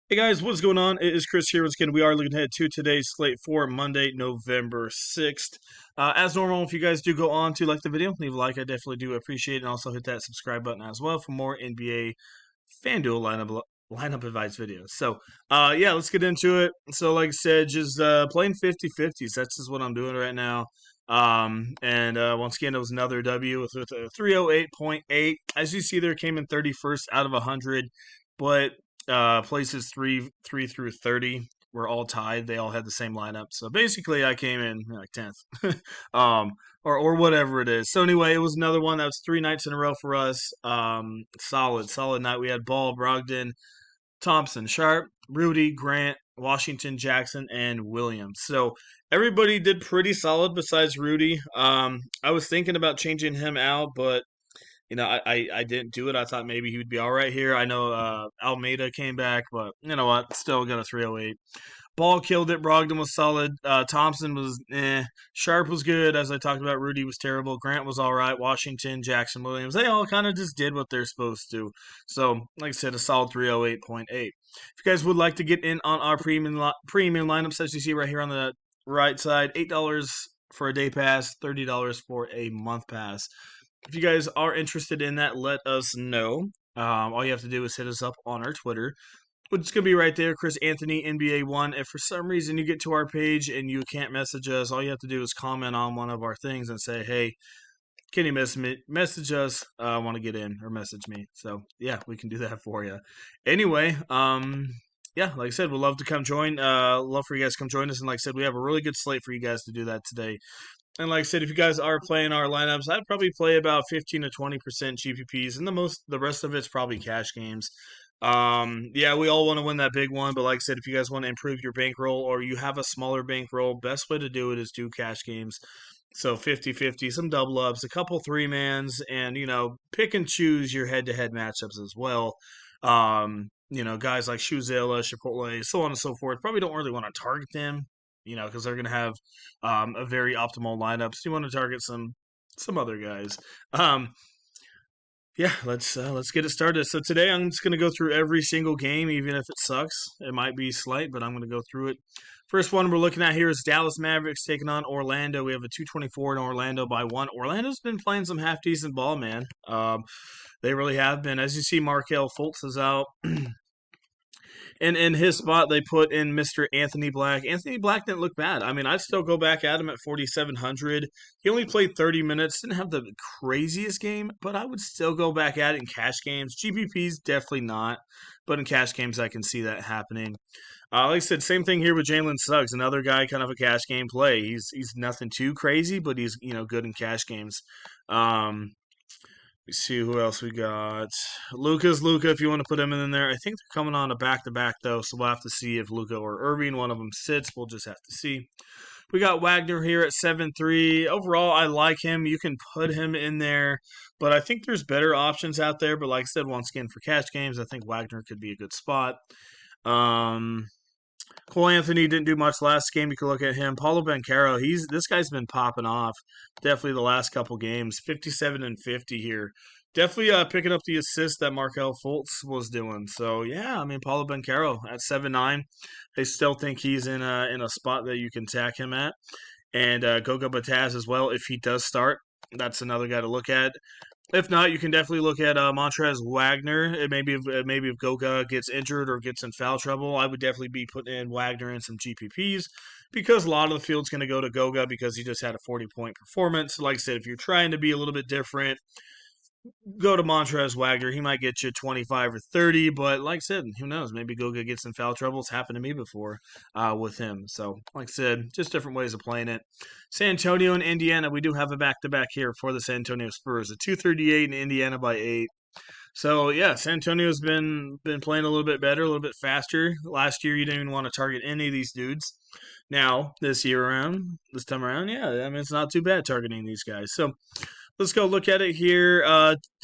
Hey guys, what's going on? It is Chris here. Once again, we are looking ahead to today's slate for Monday, November 6th. As normal, if you guys do go on to like the video, leave a like. I definitely do appreciate it. And also hit that subscribe button as well for more NBA Fanduel lineup advice videos. So, yeah, let's get into it. So, like I said, just playing 50-50s. That's just what I'm doing right now. And once again, it was another W with a 308.8. As you see there, came in 31st out of 100. But places three through 30 were all tied. They all had the same lineup. So basically, I came in like 10th, or whatever it is. So anyway, it was another one that was 3 nights in a row for us. Solid night. We had Ball, Brogdon, Thompson, Sharp, Rudy, Grant, Washington, Jackson, and Williams. So everybody did pretty solid besides Rudy. I was thinking about changing him out, but I didn't do it. I thought maybe he would be all right here. I know Almeida came back, but you know what? Still got a 308. Ball killed it. Brogdon was solid. Thompson was Sharp was good. As I talked about, Rudy was terrible. Grant was all right. Washington, Jackson, Williams, they all kind of just did what they're supposed to. So, like I said, a solid 308.8. If you guys would like to get in on our premium lineups, as you see right here on the right side, $8 for a day pass, $30 for a month pass. If you guys are interested in that, let us know. All you have to do is hit us up on our Twitter, which is going to be right there, Chris Anthony, NBA1. If for some reason you get to our page and you can't message us, all you have to do is comment on one of our things and say, hey, can you message us? I want to get in, or message me. So, yeah, we can do that for you. Anyway, yeah, like I said, we'd love to come join. Love for you guys to come join us. And like I said, we have a really good slate for you guys to do that today. And like I said, if you guys are playing our lineups, I'd probably play about 15 to 20% GPPs, and the rest of it's probably cash games. Yeah, we all want to win that big one, but like I said, if you guys want to improve your bankroll or you have a smaller bankroll, best way to do it is do cash games. So 50-50, some double ups, a couple three mans, and pick and choose your head to head matchups as well. Guys like Shuzela, Chipotle, so on and so forth. Probably don't really want to target them, because they're going to have a very optimal lineup. So you want to target some other guys. Yeah, let's get it started. So today I'm just going to go through every single game, even if it sucks. It might be slight, but I'm going to go through it. First one we're looking at here is Dallas Mavericks taking on Orlando. We have a 224 in Orlando by one. Orlando's been playing some half decent ball, man. They really have been. As you see, Markelle Fultz is out. And in his spot, they put in Mr. Anthony Black. Anthony Black didn't look bad. I mean, I'd still go back at him at 4,700. He only played 30 minutes. Didn't have the craziest game, but I would still go back at it in cash games. GPPs, definitely not. But in cash games, I can see that happening. Like I said, same thing here with Jalen Suggs. Another guy, kind of a cash game play. He's nothing too crazy, but he's good in cash games. We see who else we got. Luka, if you want to put him in there. I think they're coming on a back-to-back, though, so we'll have to see if Luka or Irving, one of them, sits. We'll just have to see. We got Wagner here at 7-3. Overall, I like him. You can put him in there, but I think there's better options out there. But like I said, once again, for cash games, I think Wagner could be a good spot. Cole Anthony didn't do much last game. You can look at him. Paulo Banchero, this guy's been popping off. Definitely the last couple games, 57 and 50 here. Definitely picking up the assist that Markelle Fultz was doing. So yeah, I mean Paulo Banchero at 7-9. They still think he's in a spot that you can tack him at, and Goga Bataz as well if he does start. That's another guy to look at. If not, you can definitely look at Montrez Wagner. Maybe if Goga gets injured or gets in foul trouble, I would definitely be putting in Wagner in some GPPs because a lot of the field's going to go to Goga because he just had a 40-point performance. Like I said, if you're trying to be a little bit different, go to Montrez Wagner. He might get you 25 or 30, but like I said, who knows? Maybe Goga gets in foul trouble. It's happened to me before with him. So, like I said, just different ways of playing it. San Antonio and Indiana, we do have a back-to-back here for the San Antonio Spurs. A 238 and Indiana by 8. So, yeah, San Antonio's been playing a little bit better, a little bit faster. Last year, you didn't even want to target any of these dudes. Now, this time around, yeah, I mean, it's not too bad targeting these guys. So, let's go look at it here.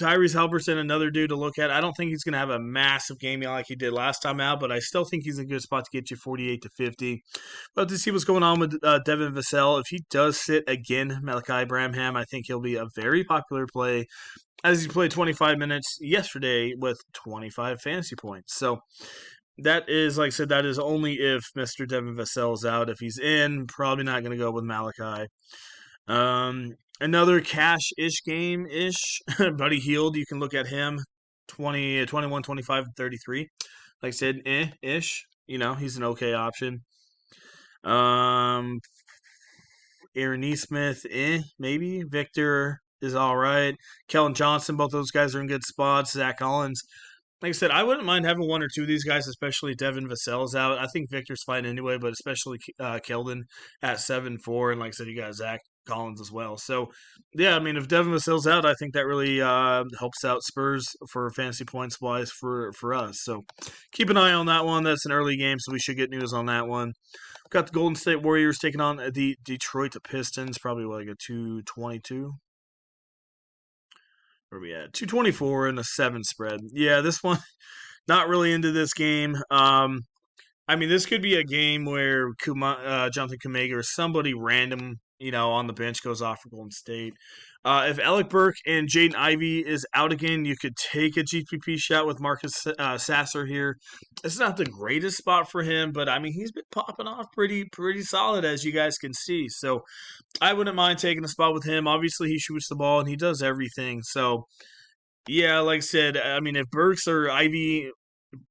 Tyrese Halliburton, another dude to look at. I don't think he's going to have a massive game like he did last time out, but I still think he's in a good spot to get you 48 to 50. But to see what's going on with Devin Vassell, if he does sit again, Malachi Branham, I think he'll be a very popular play as he played 25 minutes yesterday with 25 fantasy points. So That is, like I said, that is only if Mr. Devin Vassell's out. If he's in, probably not going to go with Malachi. Another cash-ish game-ish. Buddy Hield, you can look at him. 20, 21, 25, 33. Like I said, ish. He's an okay option. Um, Aaron Neesmith, maybe. Victor is all right. Kellen Johnson, both those guys are in good spots. Zach Collins. Like I said, I wouldn't mind having one or two of these guys, especially if Devin Vassell's out. I think Victor's fine anyway, but especially Keldon at 7-4. And like I said, you got Zach Collins as well. So, yeah, I mean, if Devin Vassell's out, I think that really helps out Spurs for fantasy points wise for us. So, keep an eye on that one. That's an early game, so we should get news on that one. Got the Golden State Warriors taking on the Detroit Pistons, probably like a 222. Where we at? 224 and a 7 spread. Yeah, this one, not really into this game. I mean, this could be a game where Jonathan Kuminga or somebody random, on the bench goes off for Golden State. If Alec Burke and Jaden Ivey is out again, you could take a GPP shot with Marcus Sasser here. It's not the greatest spot for him, but I mean, he's been popping off pretty solid, as you guys can see. So I wouldn't mind taking a spot with him. Obviously, he shoots the ball and he does everything. So yeah, like I said, I mean, if Burks or Ivy,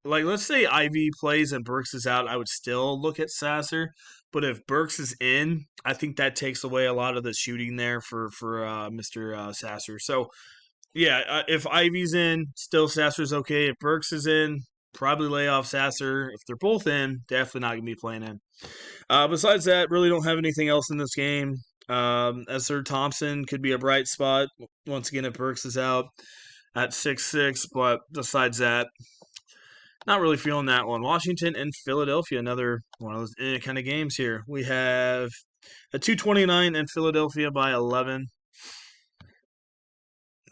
like let's say Ivy plays and Burks is out, I would still look at Sasser. But if Burks is in, I think that takes away a lot of the shooting there for Mr. Sasser. So yeah, if Ivy's in, still Sasser's okay. If Burks is in, probably lay off Sasser. If they're both in, definitely not gonna be playing in. Besides that, really don't have anything else in this game. Sir Thompson could be a bright spot once again if Burks is out at 6-6, but besides that, not really feeling that one. Washington and Philadelphia, another one of those kind of games here. We have a 229 in Philadelphia by 11.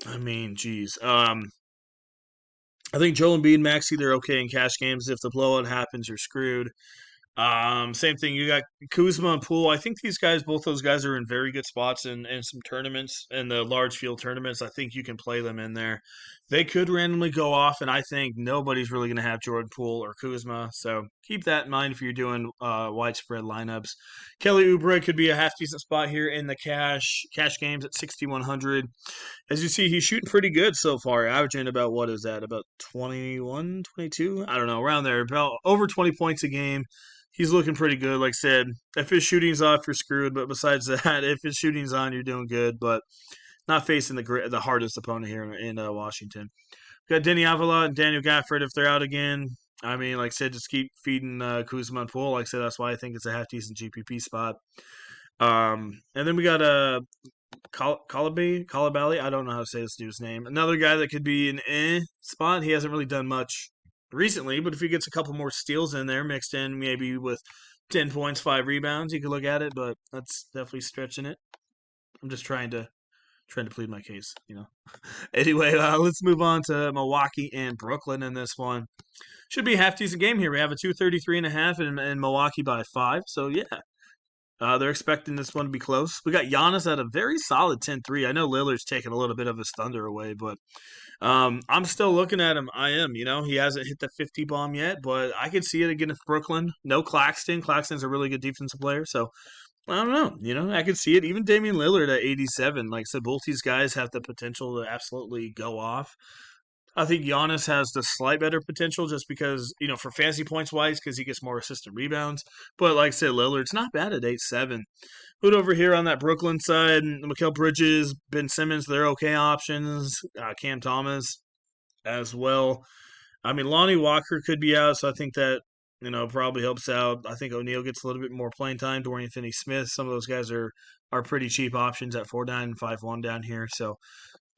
I mean, geez. I think Joel Embiid and Maxey, they're okay in cash games. If the blowout happens, you're screwed. Same thing. You got Kuzma and Poole. I think both those guys are in very good spots in some tournaments, in the large field tournaments. I think you can play them in there. They could randomly go off, and I think nobody's really going to have Jordan Poole or Kuzma. So keep that in mind if you're doing widespread lineups. Kelly Oubre could be a half decent spot here in the cash games at 6,100. As you see, he's shooting pretty good so far, averaging about, what is that, about 21, 22? I don't know, around there, about over 20 points a game. He's looking pretty good. Like I said, if his shooting's off, you're screwed. But besides that, if his shooting's on, you're doing good. But not facing the hardest opponent here in Washington. We've got Denny Avila and Daniel Gafford if they're out again. I mean, like I said, just keep feeding Kuzma and Poole. Like I said, that's why I think it's a half-decent GPP spot. And then we got Kalabali. I don't know how to say this dude's name. Another guy that could be an spot. He hasn't really done much recently, but if he gets a couple more steals in there mixed in, maybe with 10 points, 5 rebounds, you could look at it, but that's definitely stretching it. I'm just trying to plead my case, Anyway, let's move on to Milwaukee and Brooklyn in this one. Should be a half-decent game here. We have a 233.5 in Milwaukee by 5, so yeah. They're expecting this one to be close. We got Giannis at a very solid 10-3. I know Lillard's taking a little bit of his thunder away, but I'm still looking at him. I am, he hasn't hit the 50 bomb yet, but I could see it again with Brooklyn. No Claxton. Claxton's a really good defensive player, so I don't know. I could see it. Even Damian Lillard at 87. Like I said, both these guys have the potential to absolutely go off. I think Giannis has the slight better potential just because, for fantasy points wise, because he gets more assistant rebounds. But like I said, Lillard's not bad at 8-7. Who'd over here on that Brooklyn side, Mikal Bridges, Ben Simmons, they're okay options. Cam Thomas as well. I mean, Lonnie Walker could be out, so I think that, probably helps out. I think O'Neal gets a little bit more playing time. Dorian Finney-Smith, some of those guys are pretty cheap options at 4.9 and 5.1 down here. So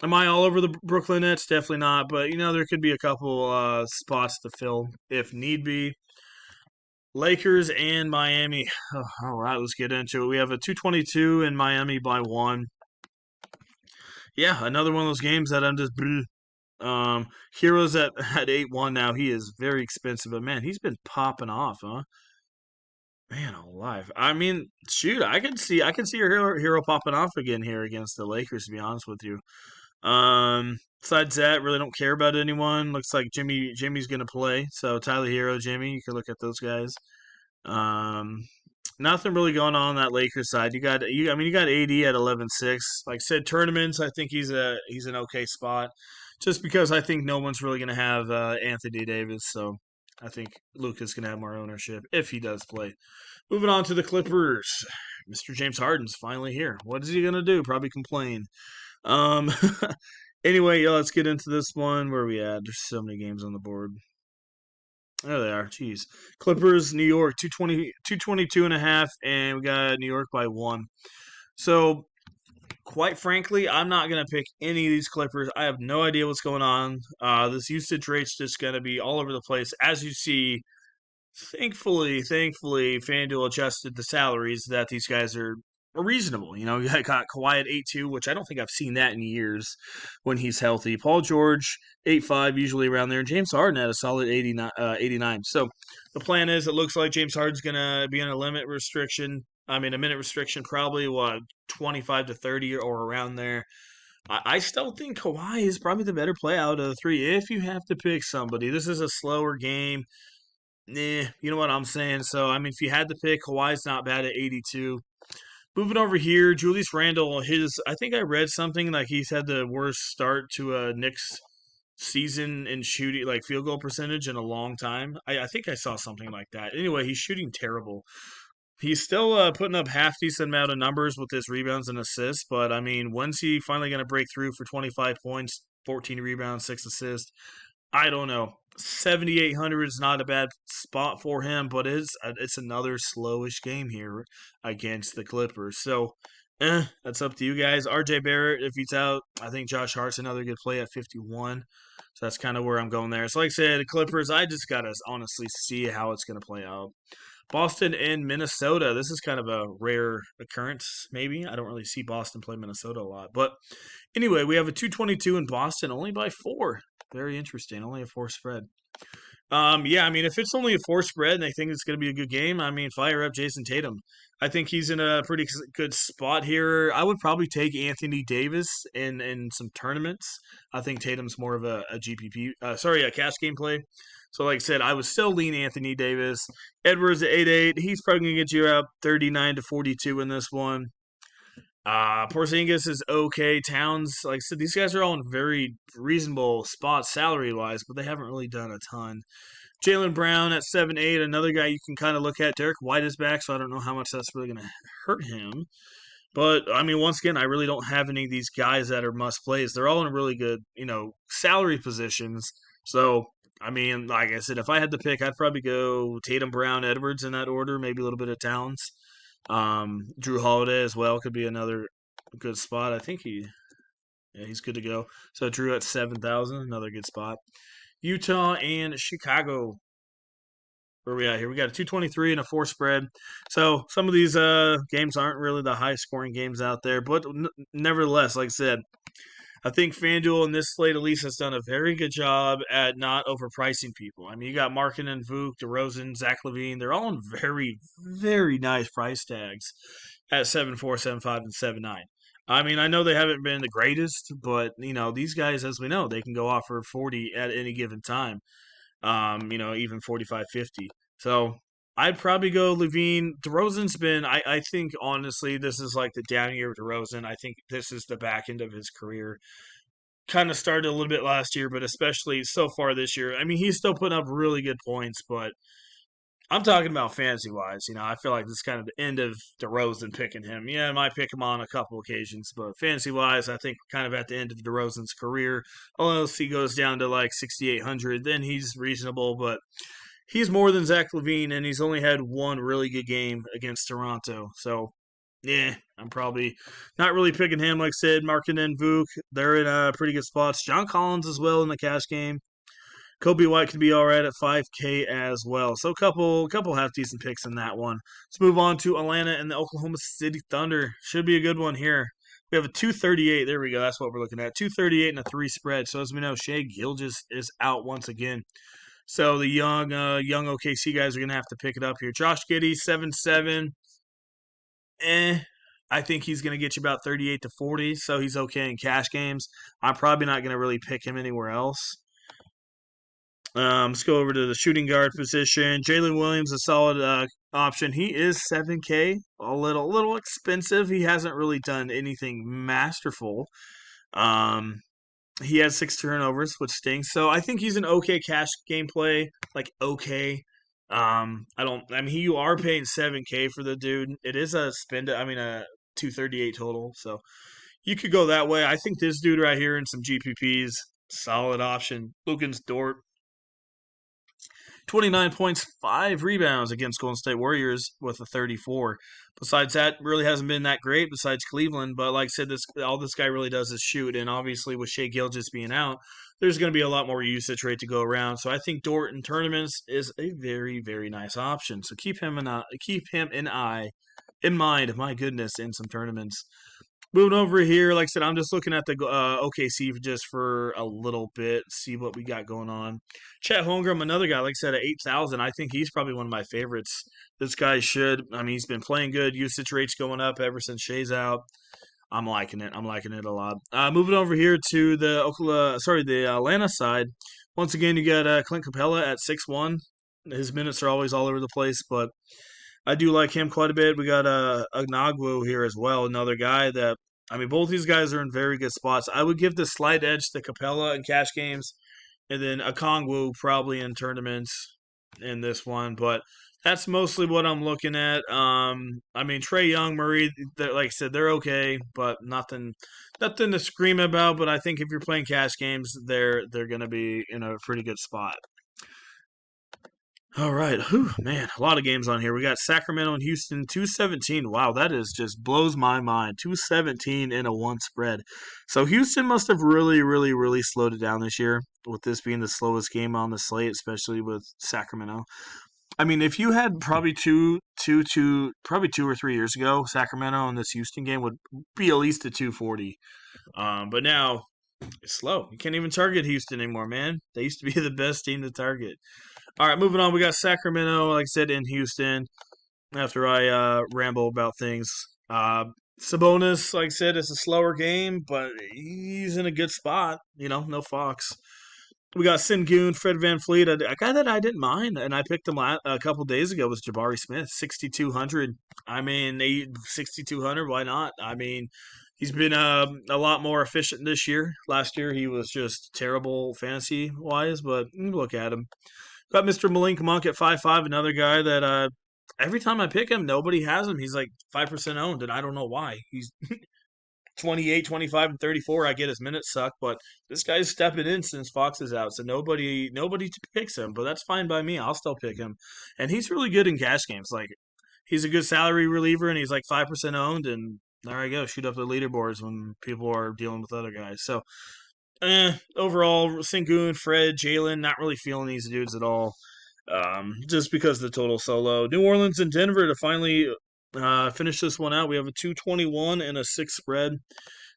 am I all over the Brooklyn Nets? Definitely not. But, there could be a couple spots to fill if need be. Lakers and Miami. Oh, all right, let's get into it. We have a 222 in Miami by 1. Yeah, another one of those games that I'm just... Heroes at 8-1 now. He is very expensive. But, man, he's been popping off, huh? Man alive. I mean, shoot, I can see your hero popping off again here against the Lakers, to be honest with you. Besides that, really don't care about anyone. Looks like Jimmy's gonna play. So Tyler Hero, Jimmy, you can look at those guys. Um, Nothing really going on that Lakers side. You got AD at 11-6. Like I said, tournaments, I think he's an okay spot. Just because I think no one's really gonna have Anthony Davis, so I think Luka's gonna have more ownership if he does play. Moving on to the Clippers. Mr. James Harden's finally here. What is he gonna do? Probably complain. Um, anyway, yeah, let's get into this one. Where are we at? There's so many games on the board. There they are. Jeez. Clippers, New York, 222.5, and we got New York by 1. So, quite frankly, I'm not going to pick any of these Clippers. I have no idea what's going on. This usage rate's just going to be all over the place. As you see, thankfully, FanDuel adjusted the salaries that these guys are reasonable. You know, you got Kawhi at 8.2, which I don't think I've seen that in years when he's healthy. Paul George, 8.5, usually around there. And James Harden at a solid 89. So the plan is it looks like James Harden's going to be on a minute restriction, probably, 25 to 30 or around there. I still think Kawhi is probably the better play out of the three if you have to pick somebody. This is a slower game. You know what I'm saying? So, I mean, if you had to pick, Kawhi's not bad at 82. Moving over here, Julius Randle, I think I read something like he's had the worst start to a Knicks season in shooting, like field goal percentage in a long time. I think I saw something like that. Anyway, he's shooting terrible. He's still putting up half decent amount of numbers with his rebounds and assists, but I mean, when's he finally going to break through for 25 points, 14 rebounds, 6 assists? I don't know. 7,800 is not a bad spot for him, but it's another slowish game here against the Clippers. So, that's up to you guys. RJ Barrett, if he's out, I think Josh Hart's another good play at 51. So that's kind of where I'm going there. So, like I said, the Clippers, I just got to honestly see how it's going to play out. Boston and Minnesota. This is kind of a rare occurrence, maybe. I don't really see Boston play Minnesota a lot. But anyway, we have a 222 in Boston, only by 4. Very interesting. Only a 4 spread. Yeah, I mean, if it's only a 4 spread and they think it's going to be a good game, I mean, fire up Jason Tatum. I think he's in a pretty good spot here. I would probably take Anthony Davis in some tournaments. I think Tatum's more of a cash game play. So, like I said, I would still lean Anthony Davis. Edwards at 8.8. He's probably going to get you out 39 to 42 in this one. Porzingis is okay. Towns, like I said, these guys are all in very reasonable spots salary-wise, but they haven't really done a ton. Jaylen Brown at 7.8, another guy you can kind of look at. Derek White is back, so I don't know how much that's really going to hurt him. But, I mean, once again, I really don't have any of these guys that are must-plays. They're all in really good, salary positions. So, I mean, like I said, if I had to pick, I'd probably go Tatum, Brown, Edwards in that order, maybe a little bit of Towns. Drew Holiday as well could be another good spot. I think he's good to go. So Drew at 7,000, another good spot. Utah and Chicago. Where are we at here? We got a 223 and a 4 spread. So some of these games aren't really the high scoring games out there, but nevertheless, like I said, I think FanDuel in this slate at least has done a very good job at not overpricing people. I mean, you got Markkanen, Vuk, DeRozan, Zach LaVine. They're all on very, very nice price tags at 7.4, 7.5, and 7.9. I mean, I know they haven't been the greatest, but, these guys, as we know, they can go off for 40 at any given time. Even 45, 50. So I'd probably go LaVine. DeRozan's been, I think, honestly, this is like the down year of DeRozan. I think this is the back end of his career. Kind of started a little bit last year, but especially so far this year. I mean, he's still putting up really good points, but I'm talking about fantasy-wise. I feel like this is kind of the end of DeRozan picking him. Yeah, I might pick him on a couple occasions, but fantasy-wise, I think we're kind of at the end of DeRozan's career. Unless he goes down to like 6,800, then he's reasonable, but he's more than Zach LaVine, and he's only had one really good game against Toronto. So, yeah, I'm probably not really picking him. Like I said, Markkanen, Vuk, they're in pretty good spots. John Collins as well in the cash game. Kobe White could be all right at 5K as well. So a couple half decent picks in that one. Let's move on to Atlanta and the Oklahoma City Thunder. Should be a good one here. We have a 238. There we go. That's what we're looking at. 238 and a 3 spread. So as we know, Shai Gilgeous is out once again. So the young OKC guys are gonna have to pick it up here. Josh Giddey, 7.7. I think he's going to get you about 38 to 40, so he's okay in cash games. I'm probably not going to really pick him anywhere else. Let's go over to the shooting guard position. Jalen Williams, a solid option. He is 7K, a little expensive. He hasn't really done anything masterful. He has 6 turnovers, which stinks. So I think he's an okay cash gameplay, like okay. You are paying 7K for the dude. It is a 238 total. So you could go that way. I think this dude right here in some GPPs, solid option. Lugens Dort, 29 points, 5 rebounds against Golden State Warriors with a 34. Besides that, really hasn't been that great besides Cleveland. But like I said, all this guy really does is shoot. And obviously with Shai Gilgeous being out, there's going to be a lot more usage rate to go around. So I think Dort in tournaments is a very, very nice option. So keep him in mind, my goodness, in some tournaments. Moving over here, like I said, I'm just looking at the OKC just for a little bit, see what we got going on. Chet Holmgren, another guy, like I said, at 8,000. I think he's probably one of my favorites. This guy he's been playing good. Usage rate's going up ever since Shai's out. I'm liking it. I'm liking it a lot. Moving over here to the Atlanta side. Once again, you got Clint Capella at 6'1". His minutes are always all over the place, but I do like him quite a bit. We got Agnagwu here as well, another guy that both these guys are in very good spots. I would give the slight edge to Capella in cash games, and then Okongwu probably in tournaments in this one. But that's mostly what I'm looking at. Trae Young, Murray, like I said, they're okay, but nothing to scream about. But I think if you're playing cash games, they're going to be in a pretty good spot. All right. Whew, man, a lot of games on here. We got Sacramento and Houston, 217. Wow, that is just blows my mind. 217 in a one spread. So Houston must have really, really, really slowed it down this year, with this being the slowest game on the slate, especially with Sacramento. If you had probably two or 3 years ago, Sacramento and this Houston game would be at least a 240. But now it's slow. You can't even target Houston anymore, man. They used to be the best team to target. All right, moving on. We got Sacramento, like I said, in Houston. After I ramble about things, Sabonis, like I said, it's a slower game, but he's in a good spot. No Fox. We got Sengun, Fred VanVleet, a guy that I didn't mind, and I picked him a couple days ago, was Jabari Smith, 6,200. 6,200, why not? He's been a lot more efficient this year. Last year, he was just terrible fantasy-wise, but look at him. Got Mr. Malik Monk at 5'5", another guy that every time I pick him, nobody has him. He's like 5% owned, and I don't know why. He's 28, 25, and 34. I get his minutes suck, but this guy's stepping in since Fox is out, so nobody picks him, but that's fine by me. I'll still pick him. And he's really good in cash games. Like, he's a good salary reliever, and he's like 5% owned, and there I go, shoot up the leaderboards when people are dealing with other guys. So, overall, Sengun, Fred, Jalen, not really feeling these dudes at all. Just because the total solo. New Orleans and Denver to finally finish this one out. We have a 221 and a 6 spread.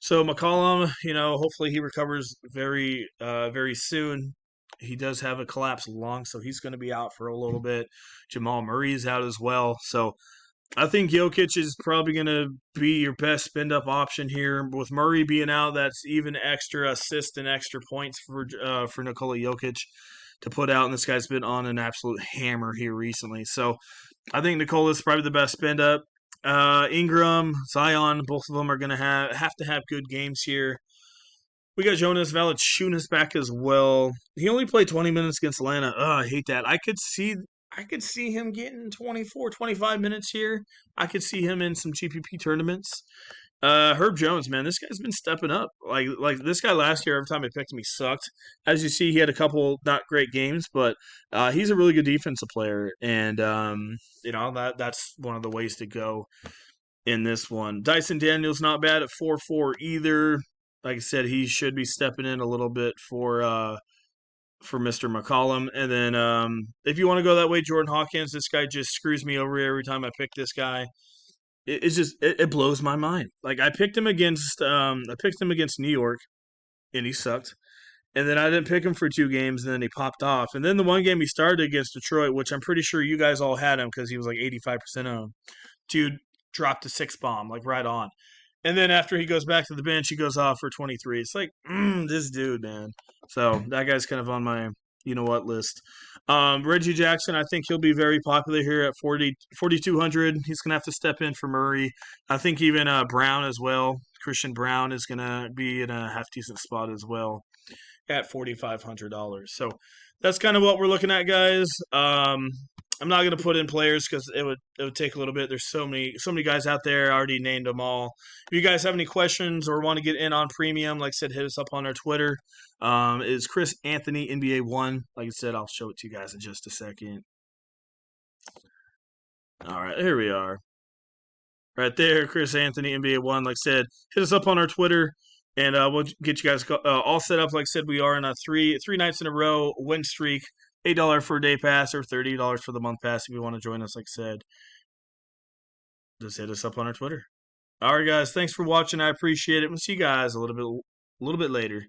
So McCollum, hopefully he recovers very, very soon. He does have a collapsed lung, so he's going to be out for a little bit. Jamal Murray's out as well. So I think Jokic is probably going to be your best spend-up option here. With Murray being out, that's even extra assist and extra points for Nikola Jokic to put out, and this guy's been on an absolute hammer here recently. So I think Nikola's probably the best spend-up. Ingram, Zion, both of them are going to have to have good games here. We got Jonas Valanciunas back as well. He only played 20 minutes against Atlanta. I hate that. I could see him getting 24, 25 minutes here. I could see him in some GPP tournaments. Herb Jones, man, this guy's been stepping up. Like this guy last year, every time I picked him, he sucked. As you see, he had a couple not great games, but he's a really good defensive player, and that's one of the ways to go in this one. Dyson Daniels not bad at 4.4 either. Like I said, he should be stepping in a little bit for Mr. McCollum. And then if you want to go that way, Jordan Hawkins, this guy just screws me over every time I pick this guy. It blows my mind. Like, I picked him against New York, and he sucked. And then I didn't pick him for 2 games, and then he popped off. And then the one game he started against Detroit, which I'm pretty sure you guys all had him because he was like 85% owned. Dude dropped a 6 bomb, like right on. And then after he goes back to the bench, he goes off for 23. It's like, this dude, man. So that guy's kind of on my you know what list. Reggie Jackson, I think he'll be very popular here at 4,200. He's going to have to step in for Murray. I think even Brown as well. Christian Brown is going to be in a half decent spot as well at $4,500. So that's kind of what we're looking at, guys. I'm not going to put in players because it would take a little bit. There's so many guys out there. I already named them all. If you guys have any questions or want to get in on premium, like I said, hit us up on our Twitter. Is Chris Anthony NBA 1. Like I said, I'll show it to you guys in just a second. All right, here we are. Right there, Chris Anthony NBA 1. Like I said, hit us up on our Twitter. And we'll get you guys all set up. Like I said, we are in a three nights in a row win streak. $8 for a day pass or $30 for the month pass if you want to join us. Like I said, just hit us up on our Twitter. All right, guys. Thanks for watching. I appreciate it. We'll see you guys a little bit later.